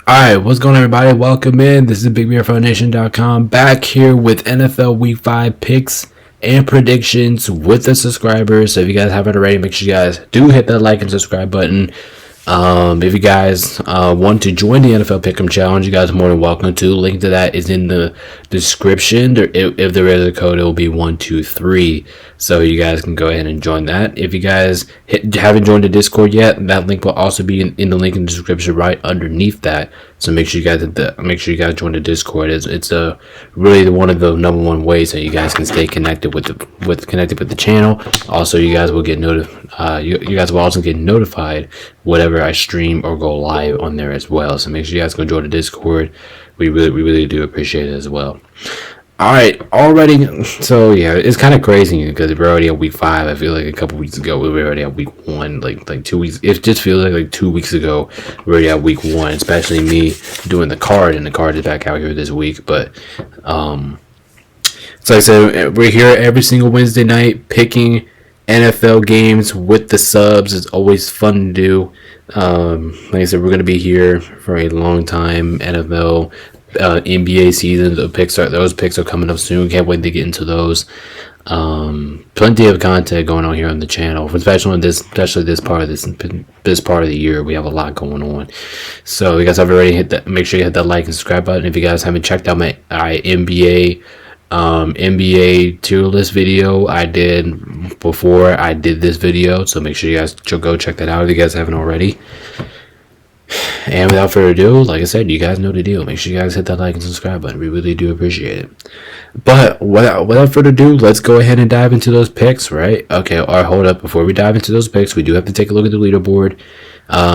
Alright, what's going on, everybody? Welcome in. This is BigBearFoundation.com back here with NFL Week 5 picks and predictions with the subscribers. So if you guys haven't already, make sure you guys do hit that like and subscribe button. If you guys want to join the NFL Pick'em Challenge, you guys are more than welcome to. Link to that is in the description. If there is a code, it will be 123. So you guys can go ahead and join that. If you guys haven't joined the Discord yet, that link will also be in the link in the description right underneath that. So make sure you guys join the Discord. It's really one of the number one ways that you guys can stay connected with the channel. Also, you guys will get you guys will also get notified whatever I stream or go live on there as well. So make sure you guys go join the Discord. We really do appreciate it as well. Alright, already, so yeah, it's kind of crazy because we're already at week 5. I feel like a couple weeks ago we were already at week 1, like 2 weeks. It just feels like 2 weeks ago we were already at week 1, especially me doing the card, and the card is back out here this week. But so like I said, we're here every single Wednesday night picking NFL games with the subs. It's always fun to do. Like I said, we're going to be here for a long time. NFL, NBA seasons, those picks are coming up soon. Can't wait to get into those. Plenty of content going on here on the channel, especially this part of this part of the year. We have a lot going on. So you guys have already hit that. Make sure you hit that like and subscribe button. If you guys haven't checked out my NBA tier list video I did before I did this video, so make sure you guys go check that out if you guys haven't already. And without further ado, like I said, you guys know the deal. Make sure you guys hit that like and subscribe button. We really do appreciate it. But without further ado, let's go ahead and dive into those picks, right? Okay, or hold up. Before we dive into those picks, we do have to take a look at the leaderboard.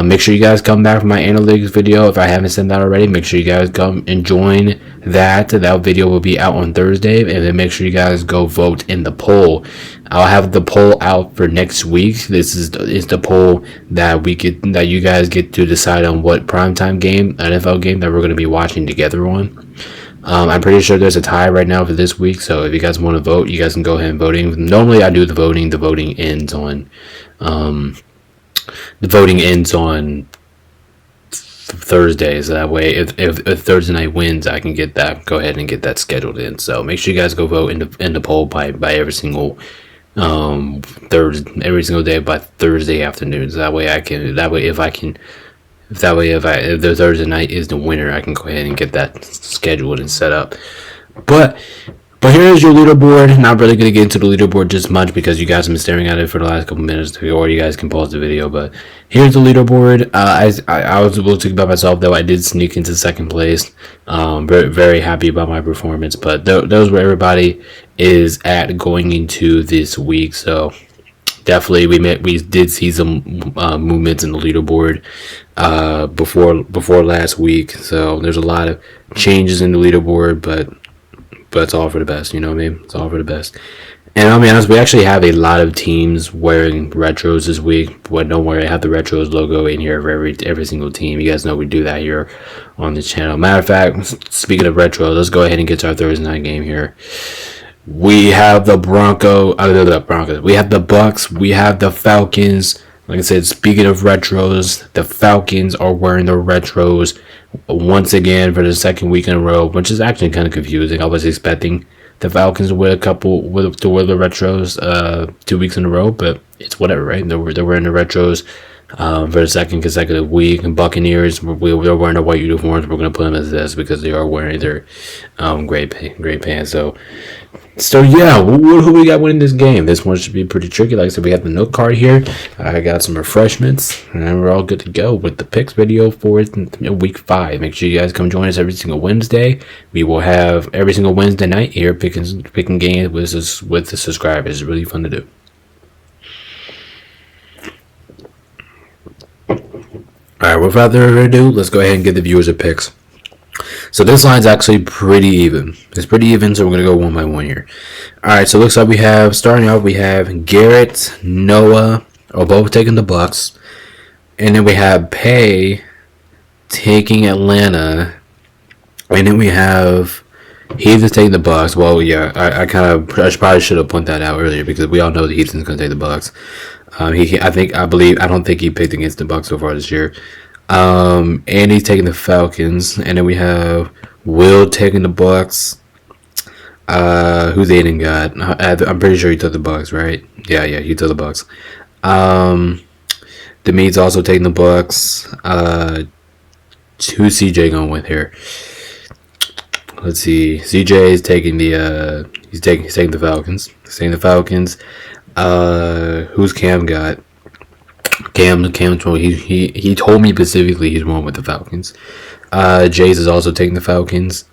Make sure you guys come back for my analytics video. If I haven't sent that already, make sure you guys come and join that. That video will be out on Thursday, and then make sure you guys go vote in the poll. I'll have the poll out for next week. This is the poll that you guys get to decide on what primetime game, NFL game, that we're going to be watching together on. I'm pretty sure there's a tie right now for this week, so if you guys want to vote, you guys can go ahead and voting. Normally I do the voting. The voting ends on Thursday, so that way if Thursday night wins, I can go ahead and get that scheduled in. So make sure you guys go vote in the poll by every single every single day by Thursday afternoon. So if the Thursday night is the winner, I can go ahead and get that scheduled and set up. But here's your leaderboard. Not really going to get into the leaderboard just much because you guys have been staring at it for the last couple minutes, or you guys can pause the video. But here's the leaderboard. I was able to think about myself, though I did sneak into second place. Very, very happy about my performance. But those where everybody is at going into this week. So definitely we did see some movements in the leaderboard before last week. So there's a lot of changes in the leaderboard, but it's all for the best, you know what I mean? It's all for the best. And I'll be honest, we actually have a lot of teams wearing retros this week. But don't worry, I have the retros logo in here for every single team. You guys know we do that here on the channel. Matter of fact, speaking of retros, let's go ahead and get to our Thursday night game here. We have the Broncos. We have the Bucks. We have the Falcons. Like I said, speaking of retros, the Falcons are wearing the retros once again for the second week in a row, which is actually kind of confusing. I was expecting the Falcons to wear the retros 2 weeks in a row, but it's whatever, right? They're wearing the retros for the second consecutive week. And Buccaneers, they're wearing their white uniforms. We're going to put them as this because they are wearing their gray pants. So yeah, who we got winning this game? This one should be pretty tricky. Like I said, we have the note card here. I got some refreshments, and we're all good to go with the picks video for week 5. Make sure you guys come join us every single Wednesday. We will have every single Wednesday night here picking games with the subscribers. It's really fun to do. Alright, without further ado, let's go ahead and get the viewers of picks. So this line's actually pretty even. It's pretty even, so we're going to go one by one here. Alright, so it looks like starting off, we have Garrett, Noah, are both taking the Bucks. And then we have Pay taking Atlanta. And then we have Heath is taking the Bucks. Well, yeah, I probably should have pointed that out earlier because we all know that Heath is going to take the Bucks. I don't think he picked against the Bucks so far this year. Andy taking the Falcons, and then we have Will taking the Bucks. Who's Aiden got? I'm pretty sure he took the Bucks, right? Yeah, he took the Bucks. Demead's also taking the Bucks. Who's CJ going with here? Let's see. CJ is taking the he's taking the Falcons. He's taking the Falcons. Who's Cam got? Cam told he told me specifically he's going with the Falcons. Jace is also taking the Falcons.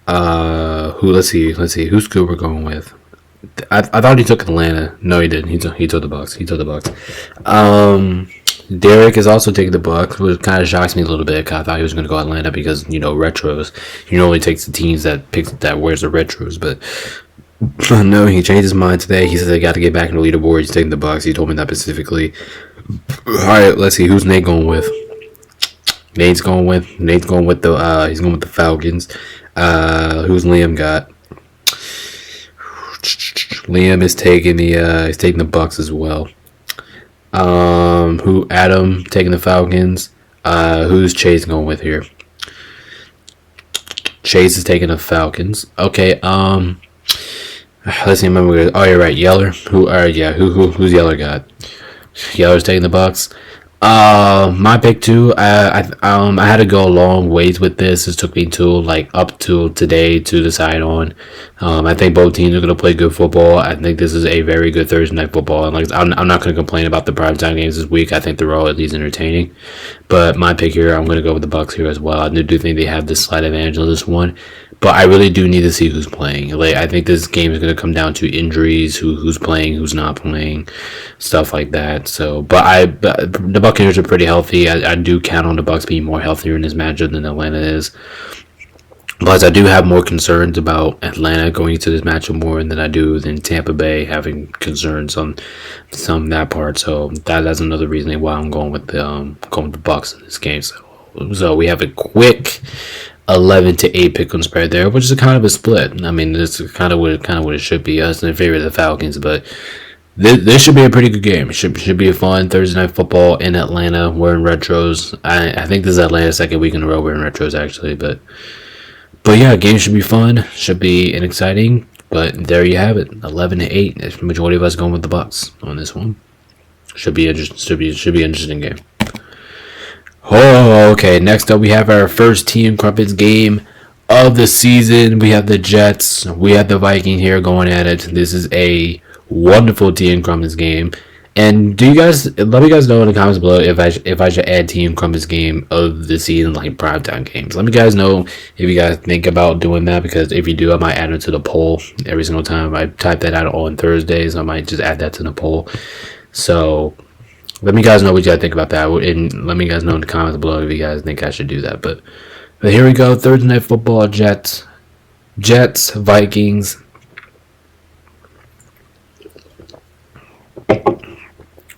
Let's see who's Cooper going with. I thought he took Atlanta. No, he didn't. He took the Bucks. Derek is also taking the Bucks, which kind of shocks me a little bit. Cause I thought he was going to go Atlanta because retros. He normally takes the teams that wears the retros, but no, he changed his mind today. He said they got to get back in the leaderboard. He's taking the Bucks. He told me that specifically. All right, let's see who's Nate going with. Nate's going with the he's going with the Falcons. Who's Liam got? Liam is taking the Bucks as well. Who Adam taking the Falcons? Who's Chase going with here? Chase is taking the Falcons. Okay. Let's see. Remember. Oh, you're right. Yeller. Who's Yeller got? Yeller's taking the Bucks. My pick too. I had to go a long ways with this. It took me up to today to decide on. I think both teams are gonna play good football. I think this is a very good Thursday night football, and I'm not gonna complain about the primetime games this week. I think they're all at least entertaining. But my pick here, I'm gonna go with the Bucks here as well. I do think they have this slight advantage on this one. But I really do need to see who's playing. I think this game is going to come down to injuries, who's playing, who's not playing, stuff like that. So, but the Buccaneers are pretty healthy. I do count on the Bucs being more healthier in this matchup than Atlanta is. Plus, I do have more concerns about Atlanta going into this matchup more than I do than Tampa Bay having concerns on some of that part. So that's another reason why I'm going with the Bucs in this game. So we have a quick 11-8 pick on spread there, which is kind of a split. I mean, it's kind of what it should be. Us in favor of the Falcons, but this should be a pretty good game. It should be a fun Thursday night football in Atlanta. We're in retros. I think this is Atlanta's second week in a row we're in retros actually, but yeah, game should be fun. Should be an exciting. But there you have it, 11-8. The majority of us going with the Bucs on this one. Should be interesting. Should be an interesting game. Oh, okay. Next up, we have our first Tea and Crumpets game of the season. We have the Jets. We have the Vikings here going at it. This is a wonderful Tea and Crumpets game. And let me guys know in the comments below if I should add Tea and Crumpets game of the season, like primetime games. Let me guys know if you guys think about doing that, because if you do, I might add it to the poll every single time I type that out on Thursdays. I might just add that to the poll. So let me guys know what you guys think about that, and let me guys know in the comments below if you guys think I should do that. But here we go, Thursday night football. Jets, Vikings.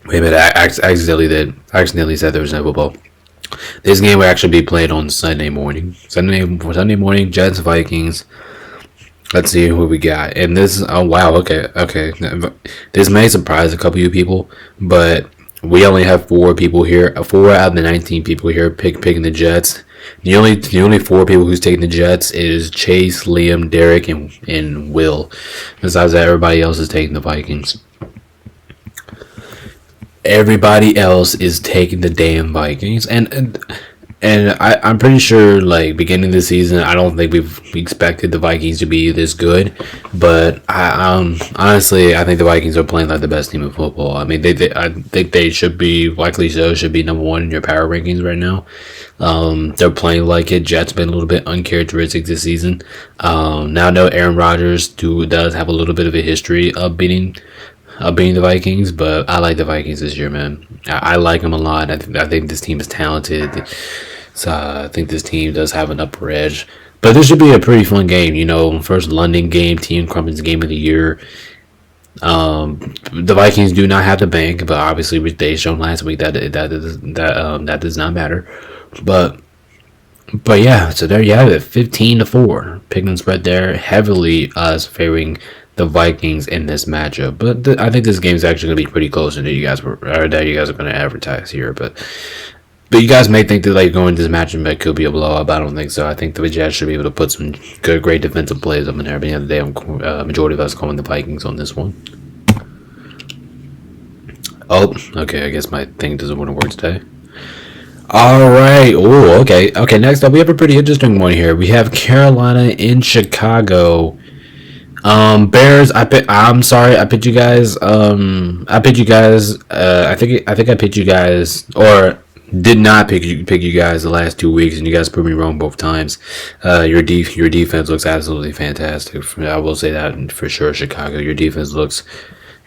Wait a minute, I accidentally said Thursday night football. This game will actually be played on Sunday morning. Sunday morning, Jets, Vikings. Let's see who we got. And this is, oh wow, okay. This may surprise a couple of you people, but we only have 4 people here. 4 out of the 19 people here picking the Jets. The only 4 people who's taking the Jets is Chase, Liam, Derek, and Will. Besides that, everybody else is taking the Vikings. Everybody else is taking the damn Vikings, and I'm pretty sure, like, beginning of the season, I don't think we expected the Vikings to be this good, but honestly, I think the Vikings are playing like the best team in football. I mean, I think they should be, likely so, should be number 1 in your power rankings right now. They're playing like it. Jets been a little bit uncharacteristic this season. Now I know Aaron Rodgers does have a little bit of a history of beating the Vikings, but I like the Vikings this year, man. I like them a lot. I think this team is talented. So I think this team does have an upper edge. But this should be a pretty fun game. First London game, Tea and Crumpets game of the year. The Vikings do not have the bank, but obviously they shown last week that does not matter. But yeah, so there you have it, 15-4. Picking spread there, heavily us favoring the Vikings in this matchup, but I think this game is actually going to be pretty close to that you guys are going to advertise here. But But you guys may think that like going to this matchup it could be a blowout, but I don't think so. I think the Jazz should be able to put some great defensive plays up in there. But at the end of the day, majority of us calling the Vikings on this one. Oh, okay. I guess my thing doesn't want to work today. All right. Oh, okay. Okay. Next up, we have a pretty interesting one here. We have Carolina in Chicago. Bears. I'm sorry. I picked you guys. I picked you guys. I think I picked you guys, or did not pick you guys the last 2 weeks, and you guys proved me wrong both times. Your defense looks absolutely fantastic. I will say that for sure. Chicago, your defense looks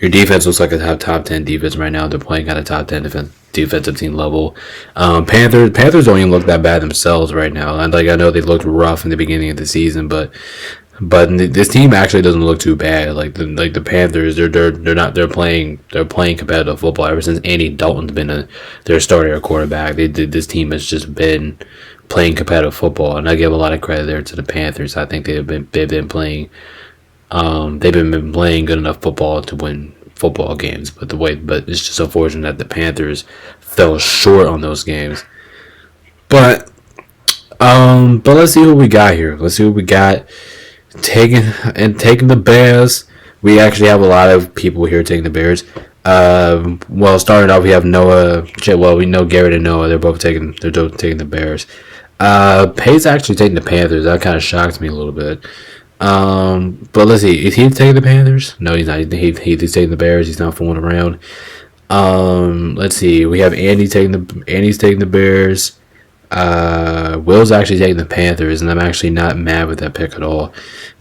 like a top 10 defense right now. They're playing at a top 10 defensive team level. Panthers don't even look that bad themselves right now. And like I know they looked rough in the beginning of the season, but this team actually doesn't look too bad. Like the Panthers, they're playing competitive football ever since Andy Dalton's been their starter quarterback. This team has just been playing competitive football, and I give a lot of credit there to the Panthers. I think they've been playing good enough football to win football games, but it's just unfortunate that the Panthers fell short on those games. But let's see what we got here. Let's see what we got. Taking the Bears. We actually have a lot of people here taking the Bears. Starting off, we have Noah. Well, we know Garrett and Noah. They're both taking the Bears. Pay's actually taking the Panthers. That kind of shocked me a little bit. But let's see. Is he taking the Panthers? No, he's not. He's taking the Bears. He's not fooling around. Let's see. We have Andy's taking the Bears. Will's actually taking the Panthers, and I'm actually not mad with that pick at all.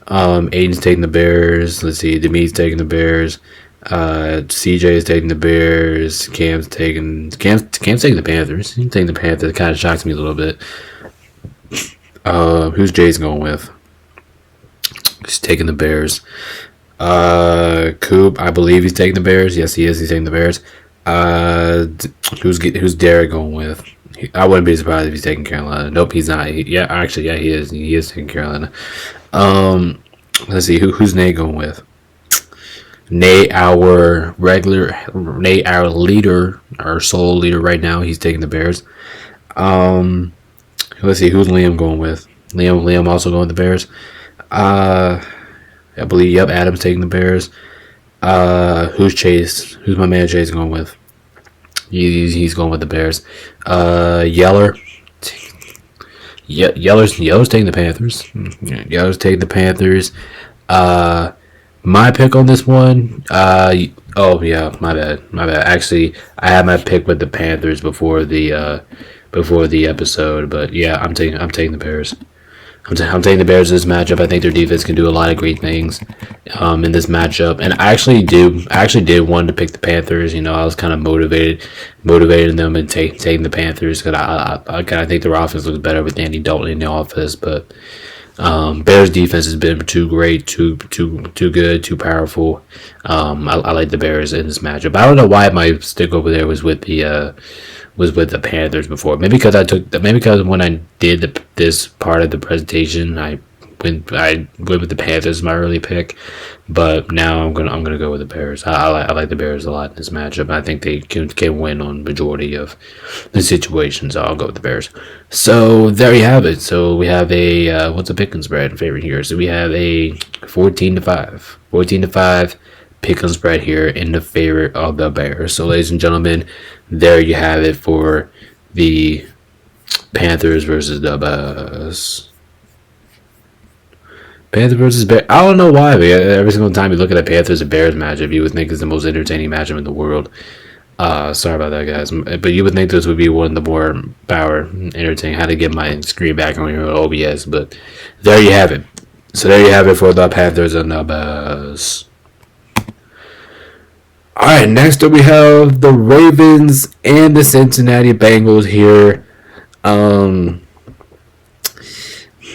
Aiden's taking the Bears. Let's see. Demit's taking the Bears. CJ is taking the Bears. Cam's taking the Panthers. He's taking the Panthers. It kind of shocks me a little bit. Who's Jay's going with? He's taking the Bears. Coop, I believe he's taking the Bears. Yes, he is. He's taking the Bears. Who's Derek going with? I wouldn't be surprised if he's taking Carolina. Nope, he's not. He is. He is taking Carolina. Let's see. Who's Nate going with? Nate, our leader, our sole leader right now. He's taking the Bears. Let's see. Who's Liam going with? Liam also going with the Bears. I believe. Yep, Adam's taking the Bears. Who's Chase? Who's my man Chase going with? He's going with the Bears. Yeller's taking the Panthers. Yeller's taking the Panthers. My pick on this one. Oh yeah, my bad. Actually, I had my pick with the Panthers before the episode, but yeah, I'm taking the Bears. I'm taking the Bears in this matchup. I think their defense can do a lot of great things in this matchup. And I actually did want to pick the Panthers. You know, I was kind of motivating them and taking the Panthers because I kind of think their offense looks better with Andy Dalton in the office. But Bears defense has been too great, too good, too powerful. I like the Bears in this matchup. I don't know why my stick over there was with the Panthers before. Maybe because when I did this part of the presentation, I went with the Panthers as my early pick. But now I'm gonna go with the Bears. I like the Bears a lot in this matchup. I think they can win on majority of the situations. So I'll go with the Bears. So there you have it. So we have a what's the pick and spread favorite here? So we have a 14-5 pick and spread here in the favor of the Bears. So ladies and gentlemen, there you have it for the Panthers versus the Bears. Panthers versus Bears. I don't know why, but every single time you look at a Panthers and Bears matchup, you would think it's the most entertaining matchup in the world. Sorry about that, guys. But you would think this would be one of the more entertaining. I had to get my screen back on here with OBS, but there you have it. So there you have it for the Panthers and the Bears. Alright, next up we have the Ravens and the Cincinnati Bengals here.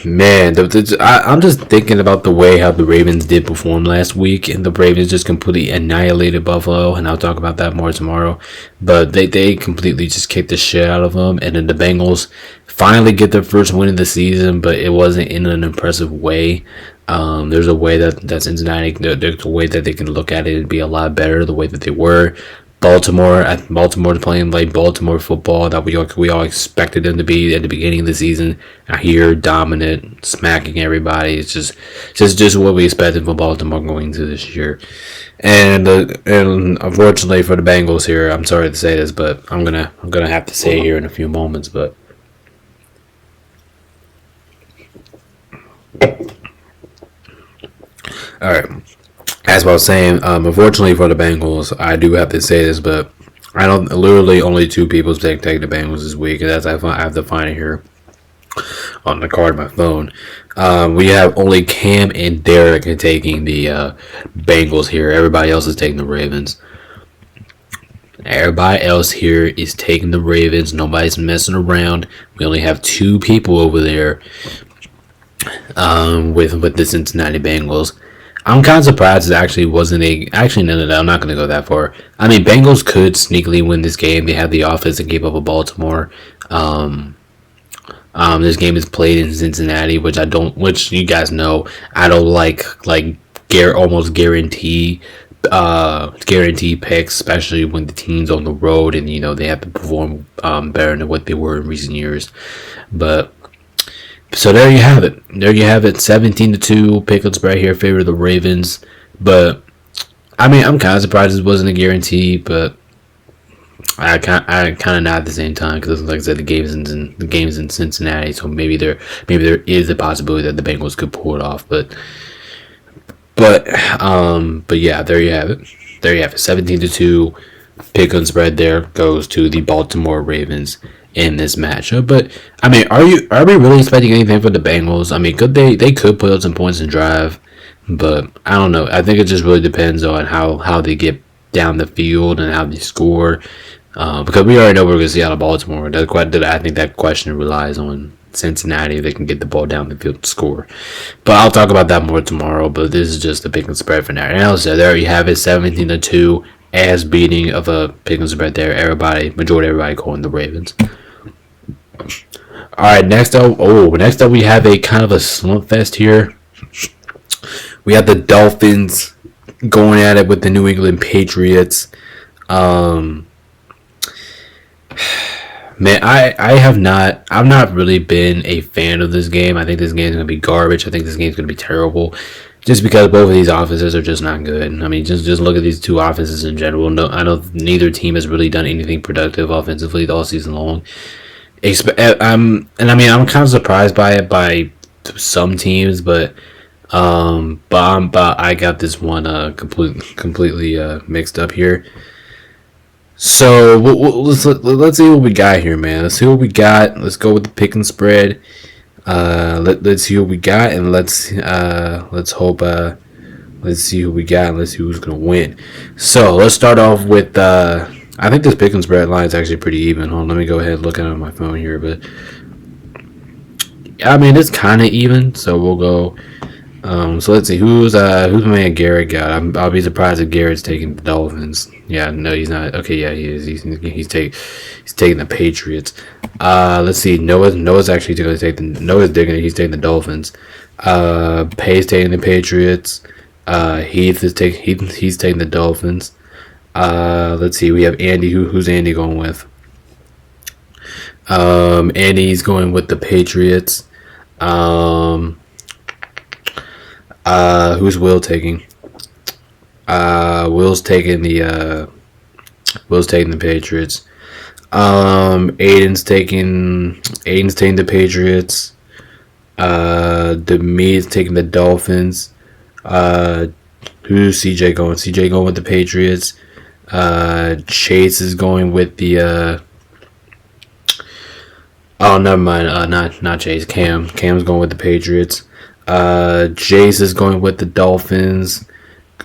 Man, I'm just thinking about the way how the Ravens did perform last week, and the Ravens just completely annihilated Buffalo, and I'll talk about that more tomorrow. But they completely just kicked the shit out of them, and then the Bengals finally get their first win of the season, but it wasn't in an impressive way. There's a way that Cincinnati, there's a way that they can look at it and be a lot better the way that they were. Baltimore playing like Baltimore football that we all expected them to be at the beginning of the season. Now here, dominant, smacking everybody. It's just what we expected from Baltimore going into this year. And unfortunately for the Bengals here, I'm sorry to say this, but I'm gonna have to say it here in a few moments. But all right. As I was saying, unfortunately for the Bengals, I do have to say this, but I don't. Literally, only two people take the Bengals this week, and that's I have to find it here on the card of my phone. We have only Cam and Derek taking the Bengals here. Everybody else is taking the Ravens. Everybody else here is taking the Ravens. Nobody's messing around. We only have two people over there with the Cincinnati Bengals. I'm kind of surprised it actually wasn't a... Actually, no, I'm not going to go that far. I mean, Bengals could sneakily win this game. They have the offense to keep up with Baltimore. This game is played in Cincinnati, which you guys know, I don't like almost guarantee picks, especially when the team's on the road and, they have to perform better than what they were in recent years. But... So there you have it. 17-2 pick spread here, favor of the Ravens. But I mean, I'm kind of surprised it wasn't a guarantee, but I kind of not at the same time because, like I said, the game's in Cincinnati, so maybe there is a possibility that the Bengals could pull it off. But yeah, there you have it. 17-2 pick spread there goes to the Baltimore Ravens in this matchup. But I mean, are we really expecting anything from the Bengals? I mean, they could put up some points and drive, but I don't know. I think it just really depends on how they get down the field and how they score. Because we already know we're going to see out of Baltimore. I think that question relies on Cincinnati. They can get the ball down the field to score. But I'll talk about that more tomorrow. But this is just the pick and spread for now. And so there you have it, 17-2 ass beating of a pick and spread there. Majority everybody calling the Ravens. Alright, next up we have a kind of a slump fest here. We have the Dolphins going at it with the New England Patriots. Man, I've not really been a fan of this game. I think this game is gonna be garbage. I think this game is gonna be terrible. Just because both of these offenses are just not good. I mean, just look at these two offenses in general. No, I know neither team has really done anything productive offensively all season long. I'm kind of surprised by it by some teams, but I got this one completely mixed up here. So let's see what we got here, man. Let's see what we got. Let's go with the pick and spread. Let's see what we got, and let's hope. Let's see who we got, and let's see who's gonna win. So let's start off with. I think this pick and spread line is actually pretty even. Hold on, let me go ahead and look at it on my phone here, but I mean it's kind of even. So we'll go. So let's see who's my man Garrett got. I'll be surprised if Garrett's taking the Dolphins. Yeah, no, he's not. Okay, yeah, he is. He's taking the Patriots. Let's see. Noah's actually going to take the. Noah's digging it. He's taking the Dolphins. Pay's taking the Patriots. He's taking the Dolphins. Let's see. We have Andy. Who's Andy going with? Andy's going with the Patriots. Who's Will taking? Will's taking the Patriots. Aiden's taking the Patriots. Demi's taking the Dolphins. Who's CJ going? CJ going with the Patriots. Chase is going with the oh, never mind. Not Chase. Cam's going with the Patriots. Jace is going with the Dolphins.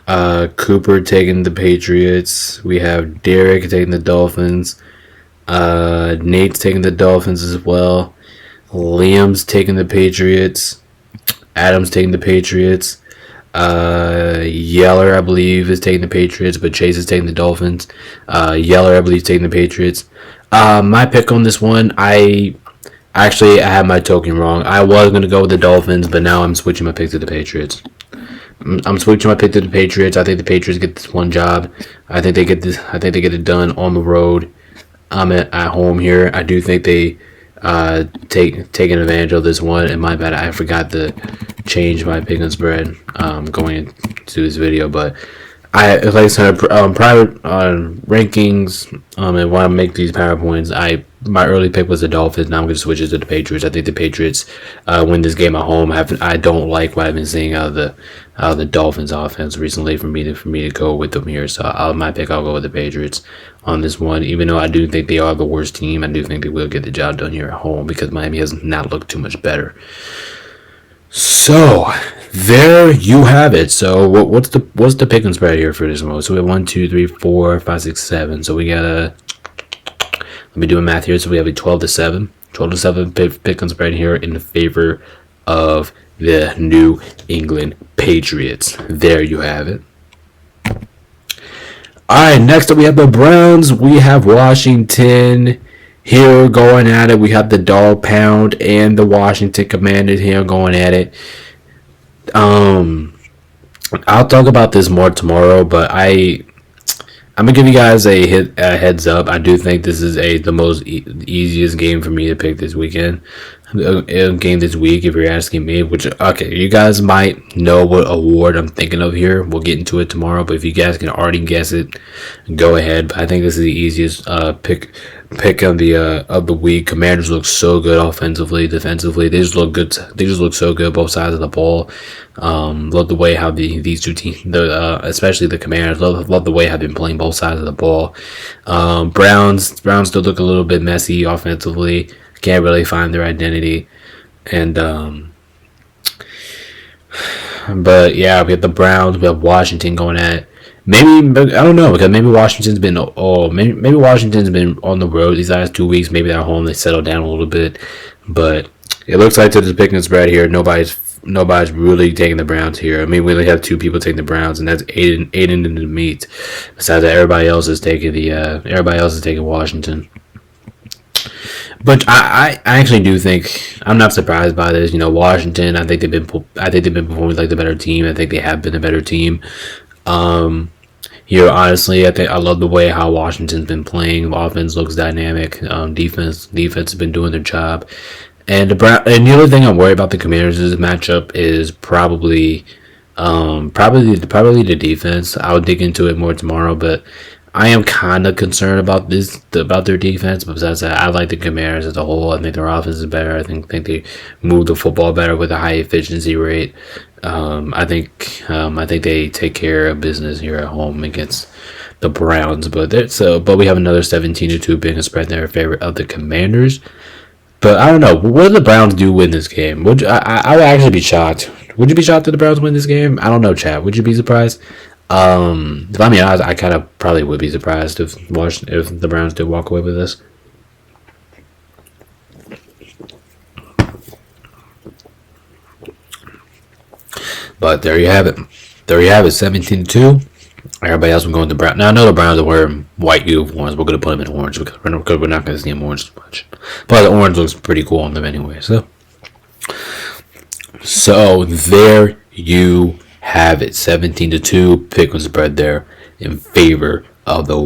Cooper taking the Patriots. We have Derek taking the Dolphins. Nate's taking the Dolphins as well. Liam's taking the Patriots. Adam's taking the Patriots. Yeller, I believe, is taking the Patriots, but Chase is taking the Dolphins. Yeller, I believe, is taking the Patriots. My pick on this one, I had my token wrong. I was going to go with the Dolphins, but now I'm switching my pick to the Patriots. I'm switching my pick to the Patriots. I think the Patriots get this one job. I think they get this. I think they get it done on the road. I'm at home here. I do think they taking advantage of this one. And my bad, I forgot to change my pick and spread going into this video. But like I said, private rankings and when I make these PowerPoints, my early pick was the Dolphins. Now I'm going to switch it to the Patriots. I think the Patriots win this game at home. I don't like what I've been seeing out of the Dolphins offense recently for me to go with them here. So I'll go with the Patriots on this one. Even though I do think they are the worst team, I do think they will get the job done here at home because Miami has not looked too much better. So there you have it. So what's the pick and spread here for this one? So we have 1, 2, 3, 4, 5, 6, 7. So we got let me do a math here. So we have a 12-7. 12-7 pick and spread here in the favor of the New England Patriots. There you have it. Alright, next up we have the Browns. We have Washington here going at it. We have the Dog Pound and the Washington Commanders here going at it. I'll talk about this more tomorrow, but I'm gonna give you guys a heads up. I do think this is the most easiest game for me to pick this weekend. A game this week, if you're asking me. Which you guys might know what award I'm thinking of here. We'll get into it tomorrow, but if you guys can already guess it, go ahead. But I think this is the easiest pick of the week. Commanders look so good offensively, defensively. They just look good. They just look so good both sides of the ball. Love the way how these two teams, especially the Commanders, love the way how they've been playing both sides of the ball. Browns still look a little bit messy offensively. Can't really find their identity, and but yeah, we have the Browns. We have Washington going at. Maybe I don't know because maybe Washington's been maybe Washington's been on the road these last 2 weeks. Maybe they're home. They settled down a little bit, but it looks like to the pick and spread here, nobody's really taking the Browns here. I mean, we only have 2 people taking the Browns, and that's Aiden in the meat. Besides that, everybody else is taking Washington. But I actually do think I'm not surprised by this. You know, Washington. I think they've been performing like the better team. I think they have been a better team. Here, honestly, I love the way how Washington's been playing. The offense looks dynamic. Defense has been doing their job. And the other thing I'm worried about the Commanders' matchup is probably the defense. I'll dig into it more tomorrow, but I am kind of concerned about their defense. But besides that, I like the Commanders as a whole. I think their offense is better. I think they move the football better with a high efficiency rate. I think they take care of business here at home against the Browns. But we have another 17-2 being a spread there in favor of the Commanders. But I don't know. What do the Browns do win this game? I would actually be shocked. Would you be shocked that the Browns win this game? I don't know, Chad. Would you be surprised? If I'm being honest, I kind of probably would be surprised if the Browns did walk away with this. But there you have it. 17-2. Everybody else will go with the Browns. Now I know the Browns are wearing white uniforms. We're going to put them in orange because we're not going to see them orange too much. But the orange looks pretty cool on them anyway. So there you have it. 17-2. Pick and spread there in favor of the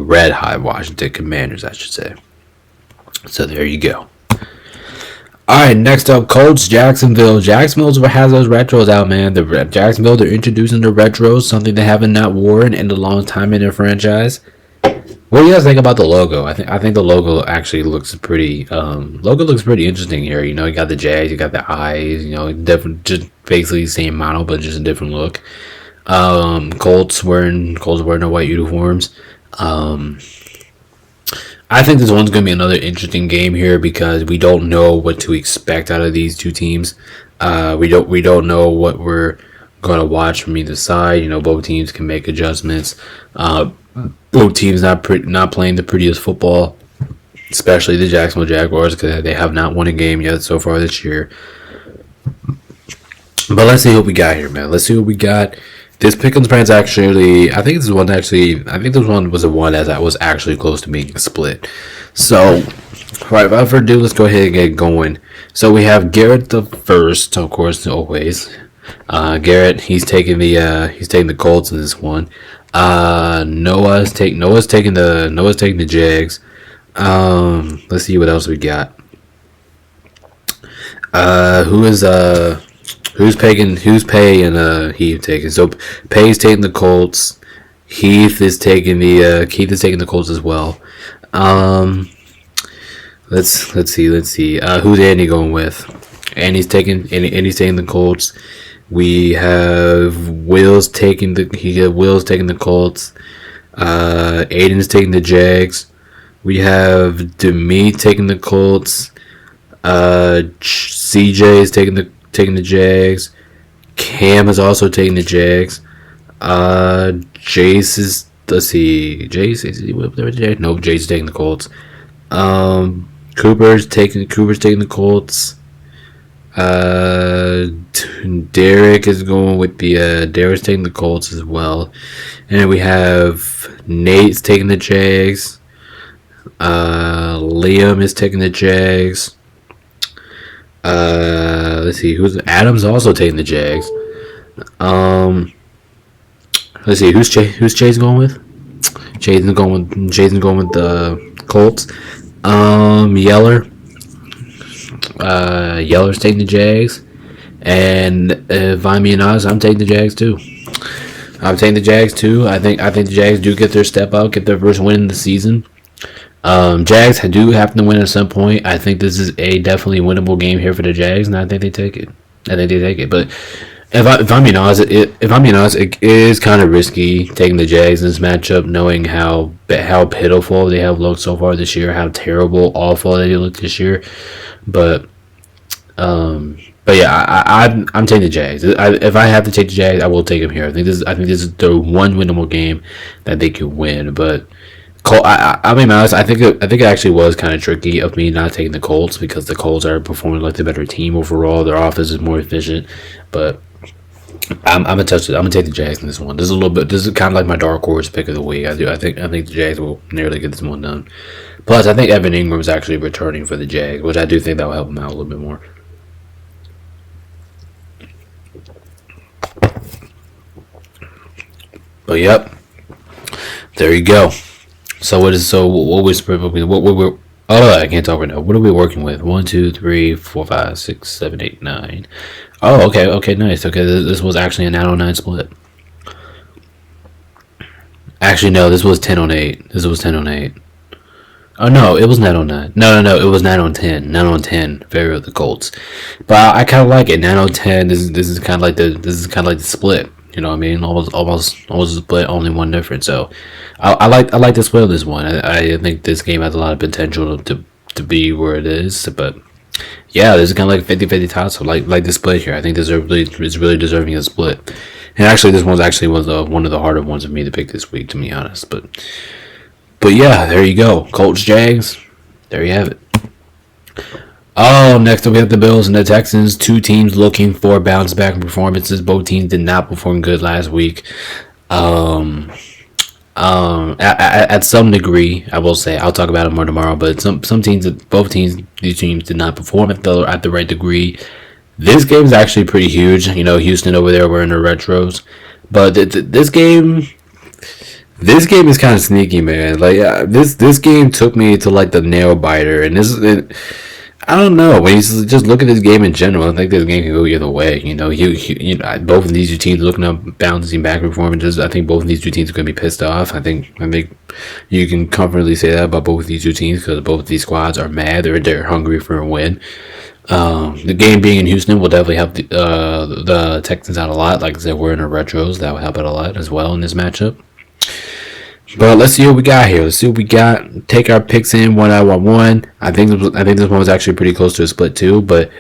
red hot Washington Commanders, I should say. So there you go. Alright, next up, Colts, Jacksonville. Jacksonville has those retros out, man. Jacksonville, they're introducing the retros, something they haven't not worn in a long time in their franchise. What do you guys think about the logo? I think the logo actually looks pretty interesting here. You know, you got the Jags, you got the eyes, you know, different, just basically the same model, but just a different look. Colts wearing their white uniforms. I think this one's going to be another interesting game here because we don't know what to expect out of these two teams. We don't know what we're going to watch from either side. You know, both teams can make adjustments. Both teams not playing the prettiest football, especially the Jacksonville Jaguars because they have not won a game yet so far this year. But let's see what we got here, man. Let's see what we got. This pick and spread's actually, I think this one was the one that was actually close to being split. So, right, without further ado, let's go ahead and get going. So we have Garrett the first, of course, always. Garrett, he's taking the Colts in this one. Noah's taking the Jags. Let's see what else we got. Who's paying Heath taking? So Pay's taking the Colts. Heath is taking the Colts as well. Let's see. Who's Andy going with? Andy's taking the Colts. We have Will's taking the Colts. Aiden's taking the Jags. We have Demi taking the Colts. CJ is taking the Jags. Cam is also taking the Jags. Jace is Jace is he with the Jags? No, Jace is taking the Colts. Cooper's taking the Colts. Derek is going with Derek's taking the Colts as well. And we have Nate's taking the Jags. Liam is taking the Jags. Let's see, Adam's also taking the Jags. Let's see, who's Chase going with? Chase going with the Colts. Yeller's taking the Jags. And if I'm being honest, I'm taking the Jags too. I think the Jags do get their step out, get their first win in the season. Jags do have to win at some point. I think this is a definitely winnable game here for the Jags, and I think they take it. But if I'm being honest, it is kind of risky taking the Jags in this matchup, knowing how pitiful they have looked so far this year, how terrible, awful they looked this year. But yeah, I'm taking the Jags. If I have to take the Jags, I will take them here. I think this is the one winnable game that they could win. But I'll be honest. I think it actually was kind of tricky of me not taking the Colts because the Colts are performing like the better team overall. Their offense is more efficient, but I'm gonna touch it. I'm gonna take the Jags in this one. This is kind of like my dark horse pick of the week. I think the Jags will nearly get this one done. Plus, I think Evan Ingram is actually returning for the Jags, which I do think that will help him out a little bit more. But yep, there you go. So what we're I can't talk right now. What are we working with? 1, 2, 3, 4, 5, 6, 7, 8, 9. Oh, okay, nice. Okay, this was actually a 9-on-9 split. Actually, no, this was 10-on-8. Oh no, it was 9-on-9. No, it was 9-on-10. 9-on-10 favor of the Colts. But I kind of like it. 9-on-10. This is kind of like the split. You know what I mean? Almost a split, only one difference. So I like the split of this one. I think this game has a lot of potential to be where it is. But yeah, this is kind of like 50-50 toss. So like the split here. I think this is really deserving of a split. And actually, this was one of the harder ones for me to pick this week, to be honest. But yeah, there you go. Colts, Jags. There you have it. Oh, next up we have the Bills and the Texans. Two teams looking for bounce back performances. Both teams did not perform good last week. At some degree, I will say I'll talk about it more tomorrow. But these teams did not perform at the right degree. This game is actually pretty huge. You know, Houston over there were in the retros, but this game is kind of sneaky, man. Like this game took me to like the nail biter, and I don't know. When you just look at this game in general, I think this game can go either way. You know, both of these two teams looking up bouncing back performances. I think both of these two teams are going to be pissed off. I think you can comfortably say that about both of these two teams because both of these squads are mad. They're hungry for a win. The game being in Houston will definitely help the Texans out a lot. Like I said, we're in the retros. That will help out a lot as well in this matchup. But let's see what we got here. Take our picks in one by one. I think this one was actually pretty close to a split too. But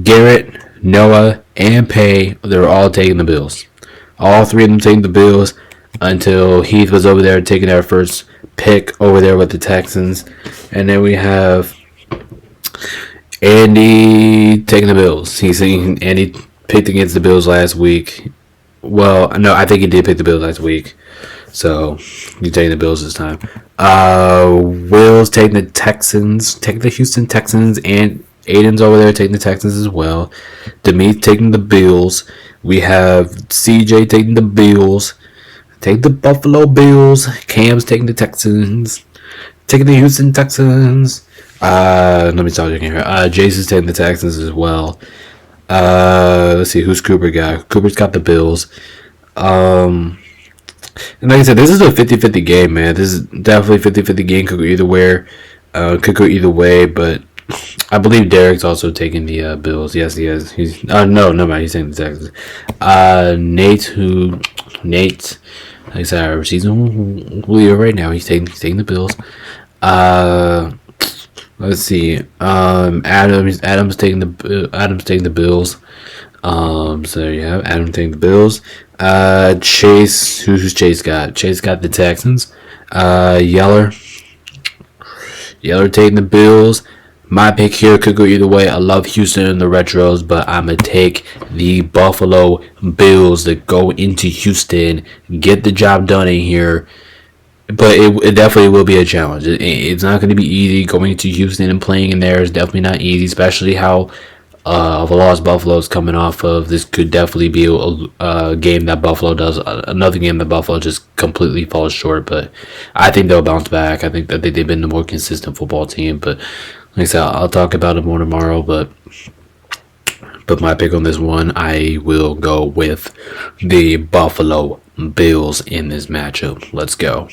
Garrett, Noah, and Pay, they're all taking the Bills. All three of them taking the Bills until Heath was over there taking our first pick over there with the Texans. And then we have Andy taking the Bills. Andy picked against the Bills last week. Well, no, I think he did pick the Bills last week. So, you're taking the Bills this time. Will's taking the Texans, taking the Houston Texans, and Aiden's over there taking the Texans as well. Demeet taking the Bills. We have CJ taking the Bills. Take the Buffalo Bills. Cam's taking the Texans. Taking the Houston Texans. Let me start looking here. Jason's taking the Texans as well. Let's see who's Cooper got. Cooper's got the Bills. And like I said, this is a 50-50 game, man. This is definitely a 50-50 game. Could go either way. But I believe Derek's also taking the Bills. Yes, he is. He's no, mind. He's taking the Texans. Nate, like I said, our season leader right now. He's taking the Bills. Let's see. Adam's taking the Bills. So there you have Adam taking the Bills. Chase, who's Chase got? Chase got the Texans. Yeller taking the Bills. My pick here could go either way. I love Houston and the Retros, but I'm going to take the Buffalo Bills to go into Houston, get the job done in here. But it definitely will be a challenge. It's not going to be easy going to Houston and playing in there. It's definitely not easy, especially how the loss Buffalo's coming off of. This could definitely be a game that Buffalo does. Another game that Buffalo just completely falls short. But I think they'll bounce back. I think that they've been the more consistent football team. But like I said, I'll talk about it more tomorrow. But my pick on this one, I will go with the Buffalo Bills in this matchup. Let's go.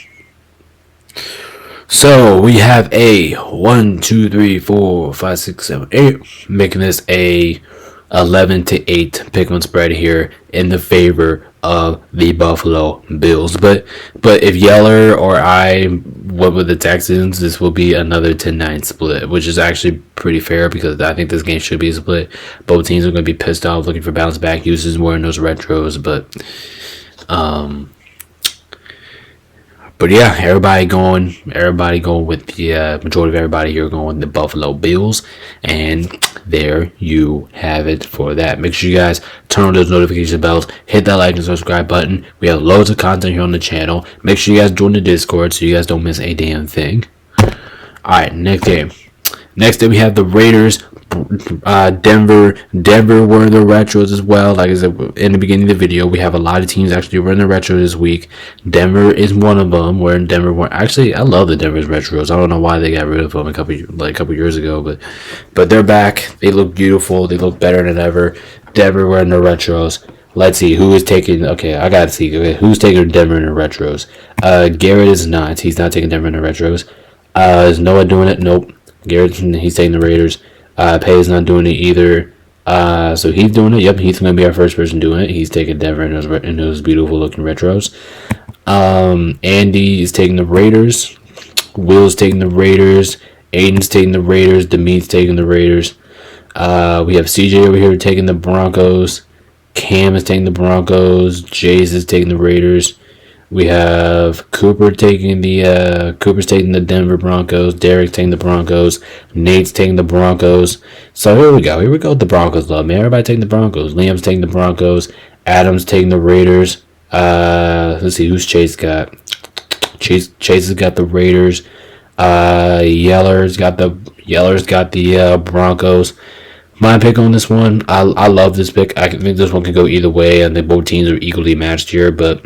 So we have a 1, 2, 3, 4, 5, 6, 7, 8, making this a 11-8 pick on spread here in the favor of the Buffalo Bills. But if Yeller or I went with the Texans, this will be another 10-9 split, which is actually pretty fair because I think this game should be a split. Both teams are going to be pissed off, looking for bounce back uses, wearing those retros, But yeah, everybody going with the majority of everybody here going with the Buffalo Bills, and there you have it for that. Make sure you guys turn on those notification bells, hit that like and subscribe button. We have loads of content here on the channel. Make sure you guys join the Discord so you guys don't miss a damn thing. All right, next game. Next day we have the Raiders. Denver were in the retros as well. Like I said in the beginning of the video, we have a lot of teams actually were in the retros this week. Denver is one of them. Where in Denver were actually, I love the Denver's retros. I don't know why they got rid of them a couple years ago, but they're back. They look beautiful. They look better than ever. Denver were in the retros. Let's see who is taking. Okay, I gotta see. Okay, who's taking Denver in the retros? Garrett is not. He's not taking Denver in the retros. Is Noah doing it? Nope. Garrett, he's taking the Raiders. Pay's not doing it either. So he's doing it. Yep, he's going to be our first person doing it. He's taking Denver in those beautiful looking retros. Andy is taking the Raiders. Will's taking the Raiders. Aiden's taking the Raiders. Demeet's taking the Raiders. We have CJ over here taking the Broncos. Cam is taking the Broncos. Jace is taking the Raiders. We have Cooper's taking the Denver Broncos. Derek's taking the Broncos. Nate's taking the Broncos. So here we go with the Broncos love, man. Everybody taking the Broncos. Liam's taking the Broncos. Adam's taking the Raiders. Let's see who's Chase got. Chase has got the Raiders. Yeller's got the Broncos. My pick on this one, I love this pick. I think this one could go either way, and both teams are equally matched here, but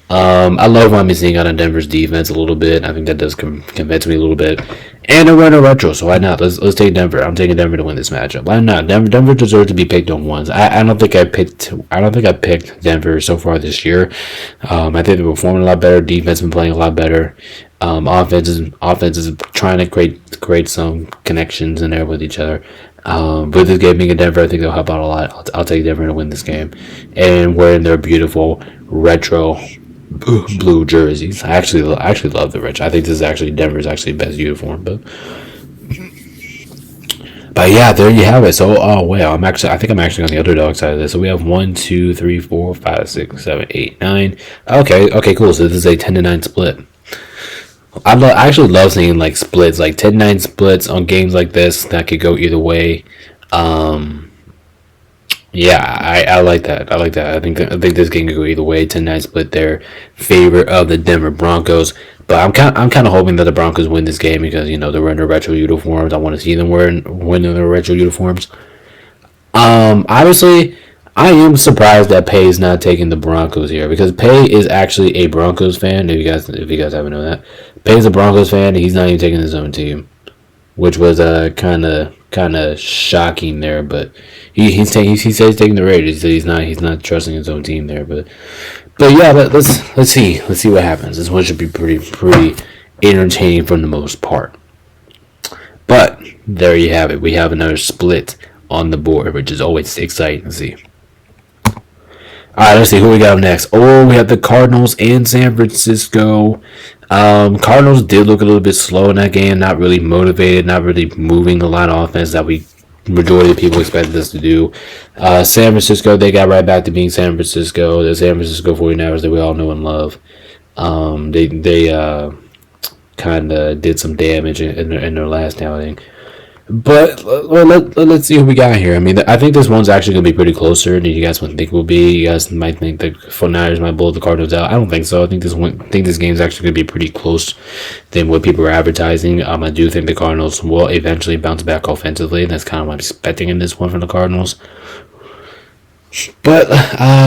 I love what I'm seeing out of Denver's defense a little bit. I think that does convince me a little bit. And they're running retro, so why not? Let's take Denver. I'm taking Denver to win this matchup. Why not? Denver deserves to be picked on ones. I don't think I picked Denver so far this year. I think they're performing a lot better. Defense been playing a lot better. Offense is trying to create some connections in there with each other. With this game being in Denver, I think they'll help out a lot. I'll take Denver to win this game, and wearing their beautiful retro blue jerseys. I actually love the retro. I think this is actually Denver's best uniform, but yeah, there you have it. So I think I'm actually on the underdog side of this. So we have 1, 2, 3, 4, 5, 6, 7, 8, 9. Okay, cool. So this is a 10-9 split. I actually love seeing like splits, like 10-9 splits on games like this that could go either way. Yeah, I like that. I like that. I think this game could go either way. 10-9 split their favor of the Denver Broncos. But I'm kind of hoping that the Broncos win this game because they're wearing their retro uniforms. I want to see them winning their retro uniforms. Obviously, I am surprised that Pay is not taking the Broncos here because Pay is actually a Broncos fan. If you guys haven't known that, Pay is a Broncos fan. And he's not even taking his own team, which was kind of shocking there. But he says he's taking the Raiders. He said he's not trusting his own team there. But yeah, let's see what happens. This one should be pretty entertaining for the most part. But there you have it. We have another split on the board, which is always exciting to see. Alright, let's see who we got next. Oh, we have the Cardinals and San Francisco. Cardinals did look a little bit slow in that game, not really motivated, not really moving a lot of offense that we majority of people expected us to do. San Francisco, they got right back to being San Francisco. The San Francisco 49ers that we all know and love. They kind of did some damage in their last outing. But let's see who we got here. I mean, I think this one's actually going to be pretty closer than you guys would think it will be. You guys might think the 49ers might blow the Cardinals out. I don't think so. I think this game's actually going to be pretty close than what people are advertising. I do think the Cardinals will eventually bounce back offensively, and that's kind of what I'm expecting in this one from the Cardinals. But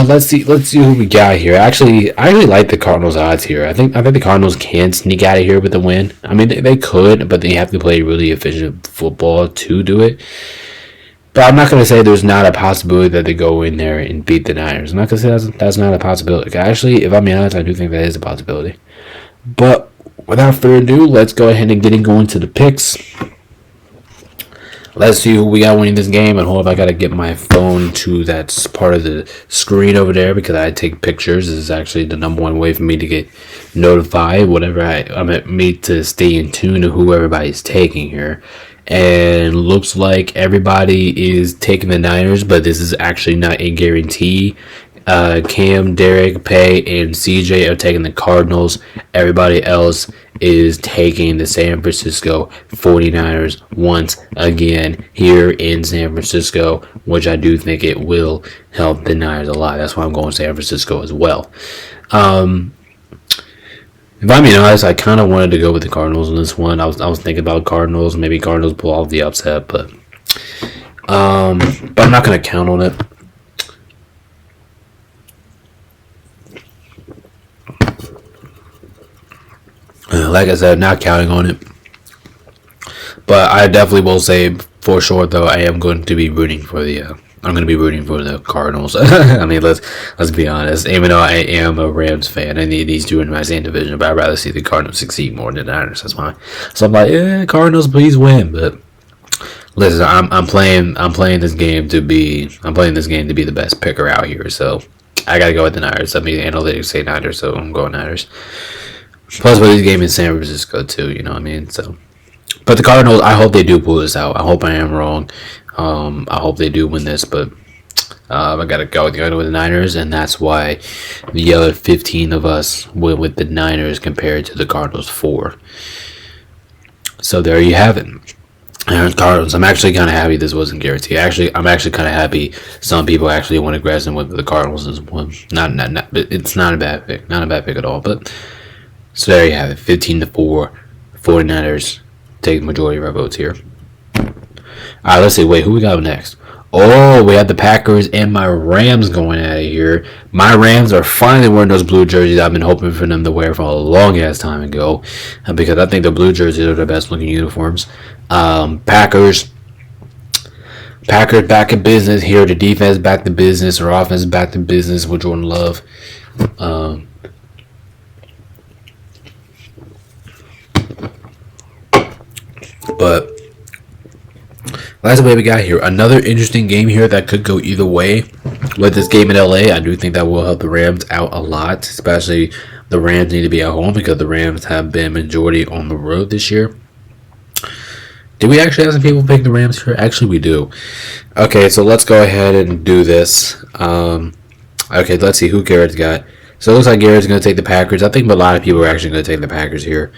let's see who we got here. Actually, I really like the Cardinals' odds here. I think the Cardinals can sneak out of here with a win. I mean, they could, but they have to play really efficient football to do it. But I'm not going to say there's not a possibility that they go in there and beat the Niners. I'm not going to say that's not a possibility. Actually, if I'm being honest, I do think that is a possibility. But without further ado, let's go ahead and get going to the picks. Let's see who we got winning this game. And hold up, I gotta get my phone to that part of the screen over there because I take pictures. This is actually the number one way for me to get notified. Whatever I'm at me to stay in tune to who everybody's taking here. And looks like everybody is taking the Niners, but this is actually not a guarantee. Cam, Derek, Pay, and CJ are taking the Cardinals. Everybody else is taking the San Francisco 49ers once again here in San Francisco, which I do think it will help the Niners a lot. That's why I'm going San Francisco as well. If I'm being honest, I kind of wanted to go with the Cardinals in this one. I was thinking about Cardinals. Maybe Cardinals pull off the upset, but I'm not going to count on it. Like I said, not counting on it. But I definitely will say for sure, though, I am going to be rooting for the. I'm going to be rooting for the Cardinals. I mean, let's be honest. Even though I am a Rams fan, I need these two in my same division, but I'd rather see the Cardinals succeed more than the Niners. That's why. So I'm like, Cardinals, please win. But listen, I'm playing this game to be. I'm playing this game to be the best picker out here. So I got to go with the Niners. I mean, analytics say Niners, so I'm going Niners. Plus, with this game in San Francisco too, you know what I mean. So, but the Cardinals, I hope they do pull this out. I hope I am wrong. I hope they do win this, but I gotta go with the Niners, and that's why the other 15 of us went with the Niners compared to the Cardinals 4. So there you have it. And Cardinals, I'm actually kind of happy this wasn't guaranteed. I'm actually kind of happy some people actually went aggressive and went with the Cardinals as one. Not, it's not a bad pick. Not a bad pick at all, but. So there you have it, 15-4, 49ers take the majority of our votes here. Alright, let's see, who we got next? Oh, we have the Packers and my Rams going at it here. My Rams are finally wearing those blue jerseys I've been hoping for them to wear for a long ass time ago. Because I think the blue jerseys are the best looking uniforms. Packers back in business here. The defense back to business, or offense back to business with Jordan Love. But last way we got here, another interesting game here that could go either way. With this game in LA, I do think that will help the Rams out a lot, especially the Rams need to be at home because the Rams have been majority on the road this year. Did we actually have some people pick the Rams here? Actually, we do. Okay, so let's go ahead and do this. Okay, let's see who Garrett's got. So it looks like Garrett's going to take the Packers. I think a lot of people are actually going to take the Packers here.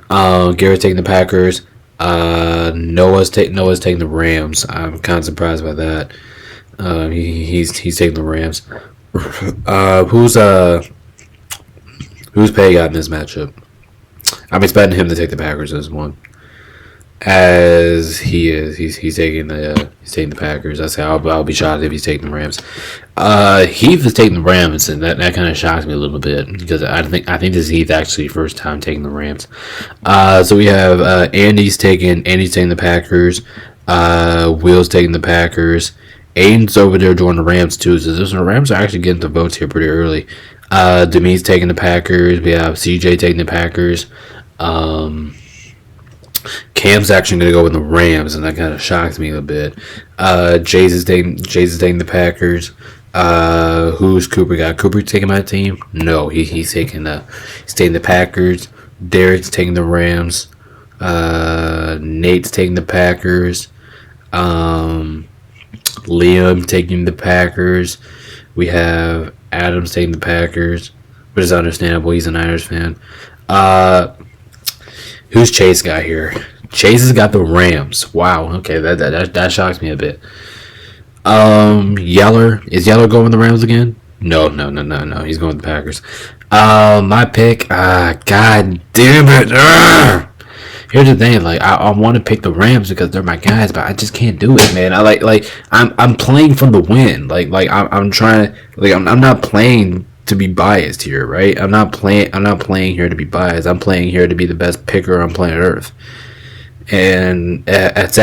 Garrett's taking the Packers. Noah's taking the Rams. I'm kind of surprised by that. He's taking the Rams. Who's Pay got in this matchup? I'm expecting him to take the Packers as one. As he is, he's taking the Packers. I say I'll be shocked if he's taking the Rams. Heath is taking the Rams, and that kind of shocks me a little bit because I think this is Heath actually first time taking the Rams. So we have Andy's taking the Packers. Will's taking the Packers. Aiden's over there joining the Rams too. So the Rams are actually getting the votes here pretty early. Demi's taking the Packers. We have CJ taking the Packers. Cam's actually going to go with the Rams, and that kind of shocks me a bit. Jay's is taking the Packers. Who's Cooper got? Cooper taking my team? No, he's taking the Packers. Derek's taking the Rams. Nate's taking the Packers. Liam taking the Packers. We have Adam's taking the Packers, which is understandable. He's a Niners fan. Who's Chase got here? Chase has got the Rams. Wow. Okay, that shocks me a bit. Yeller, is Yeller going with the Rams again? No. He's going with the Packers. My pick. God damn it. Here's the thing. Like I want to pick the Rams because they're my guys, but I just can't do it, man. I'm playing for the win. I'm trying to. I'm not playing to be biased here, right? I'm not playing here to be biased. I'm playing here to be the best picker on planet Earth. And as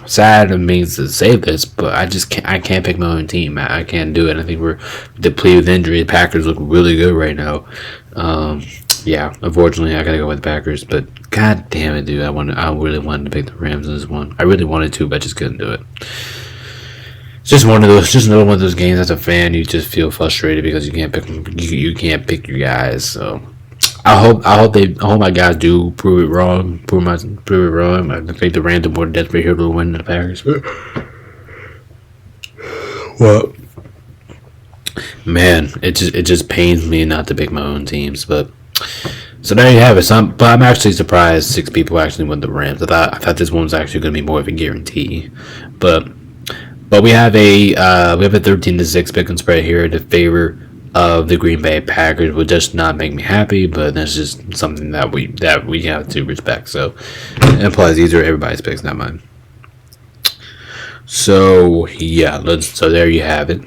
sad it means to say this, but I can't pick my own team. I can't do it. I think we're depleted with injury. The Packers look really good right now. Yeah, unfortunately I gotta go with the Packers, but god damn it, dude, I really wanted to pick the Rams in this one. I really wanted to, but I just couldn't do it. It's just another one of those games as a fan you just feel frustrated because you can't pick your guys. So I hope my guys do prove it wrong. Prove it wrong. I think the Rams are more desperate here to win than the Packers. Well, man, it just pains me not to pick my own teams, but so there you have it. But I'm actually surprised 6 people actually went the Rams. I thought this one was actually going to be more of a guarantee, but we have a 13-6 pick and spread here to favor of the Green Bay Packers. Would just not make me happy, but that's just something that we have to respect. So, and plus these are everybody's picks, not mine. So yeah, so there you have it.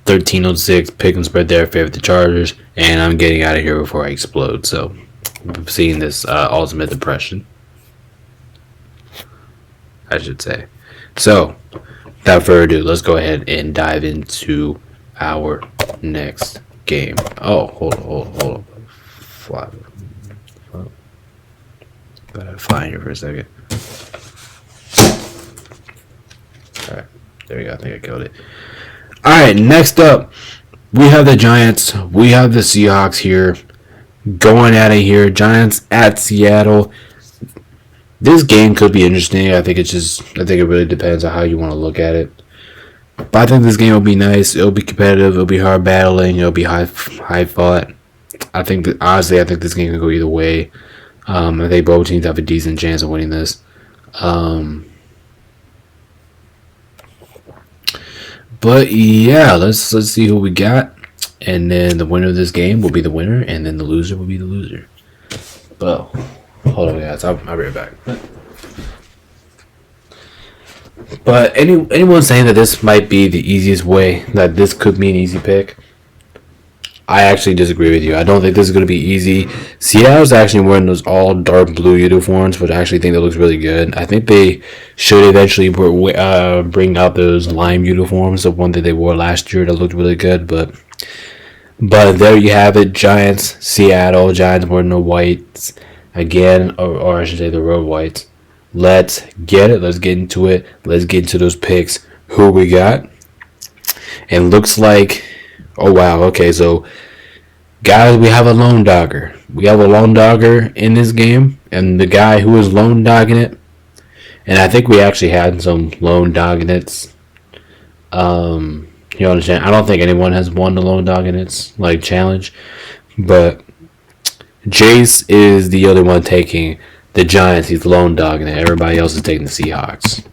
13-6 pick and spread there, favor the Chargers, and I'm getting out of here before I explode. So I'm seeing this ultimate depression, I should say. So without further ado, let's go ahead and dive into our next game. Oh, hold on. Gotta find here for a second. Alright, there we go. I think I killed it. Alright, next up, we have the Giants. We have the Seahawks here. Going at it here. Giants at Seattle. This game could be interesting. I think it really depends on how you want to look at it. But I think this game will be nice. It'll be competitive. It'll be hard battling. It'll be high fought. I think this game can go either way. I think both teams have a decent chance of winning this. But yeah, let's see who we got, and then the winner of this game will be the winner, and then the loser will be the loser. Well, hold on, guys. I'll be right back. But anyone saying that this might be the easiest way, that this could be an easy pick, I actually disagree with you. I don't think this is going to be easy. Seattle's actually wearing those all dark blue uniforms, which I actually think that looks really good. I think they should eventually bring out those lime uniforms, the one that they wore last year that looked really good. But there you have it, Giants, Seattle. Giants wearing the whites again, or I should say the road whites. Let's get it. Let's get into it. Let's get into those picks. Who we got? And looks like, oh wow, okay, so guys, we have a lone dogger. We have a lone dogger in this game, and the guy who is lone dogging it, and I think we actually had some lone dogging it's. You understand? I don't think anyone has won the lone dogging it's like challenge, but Jace is the other one taking the Giants. He's lone dogging it. Everybody else is taking the Seahawks.